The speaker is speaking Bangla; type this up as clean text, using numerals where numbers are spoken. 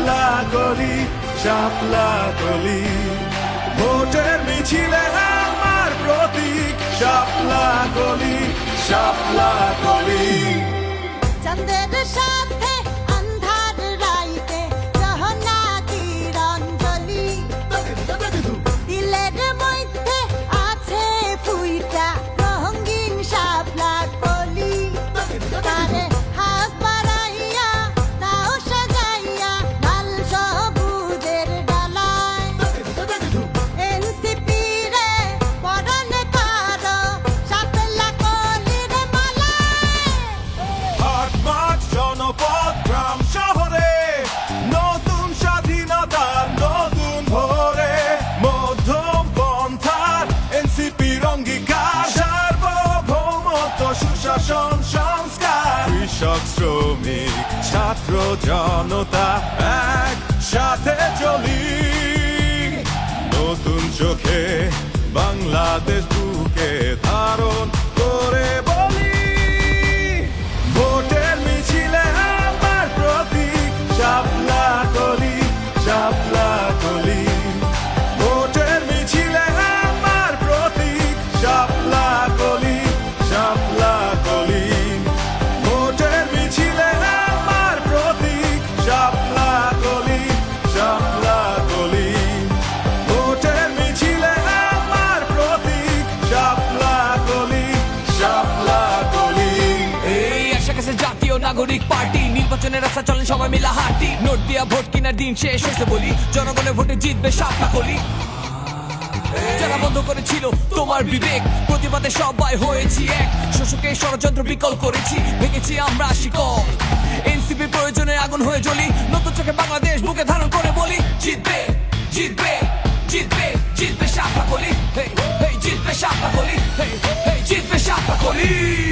শাপলা কলি শাপলা কলি ভোটের মিছিলে আমার প্রতীক শাপলা কলি শাপলা কলি চাঁদের সাথে আন্ধার রাইতে যহনা কিরণ জ্বলি দিলের মধ্যে আছে ফুইটা রঙিন শাপলা কলি তারে হাত বাড়াইয়া তাও সাজাইয়া লাল সবুজের ডালায় এনসিপি রে পরনে কারো শাপলা কলির মালায় হাট মাঠ জনপদ গ্রাম শহরে নতুন স্বাধীনতা নতুন ভোরে মধ্যম পন্থার এনসিপির অঙ্গীকার সার্বভৌমত্ব সুশাসন সংস্কার কৃষক শ্রমিক ছাত্র জনতা এক সাথে চলি নতুন চোখে বাংলাদেশ বুকে ধারণ করে বলি ভোটের মিছিলে আমার প্রতীক শাপলা কলি শাপলা কলি ভোটের মিছিলে আমার প্রতীক শাপলা কলি শাপলা কলি ভোটের মিছিলে আমার প্রতীক শাপলা কলি শাপলা কলি ভোটের মিছিলে আমার প্রতীক শাপলা কলি শাপলা কলি এই এসে গেছে জাতীয় নাগরিক পার্টি নির্বাচনের রাস্তা চলে সবাই মিলা হাঁটি নোট দিয়া ভোট কিনার দিন শেষ হয়েছে বলি জনগণের ভোটে জিতবে শাপলা কলি যারা বন্ধ করেছিল তোমার বিবেক প্রতিবাদে সবাই হয়েছি এক শোষকে ষড়যন্ত্র বিকল করেছি ভেঙেছি আমরা শিকল এনসিপি প্রয়োজনে আগুন হয়ে জ্বলি নতুন চোখে বাংলাদেশ বুকে ধারণ করে বলি জিতবে জিতবে জিতবে জিতবে শাপলা কলি জিতবে শাপলা কলি জিতবে শাপলা কলি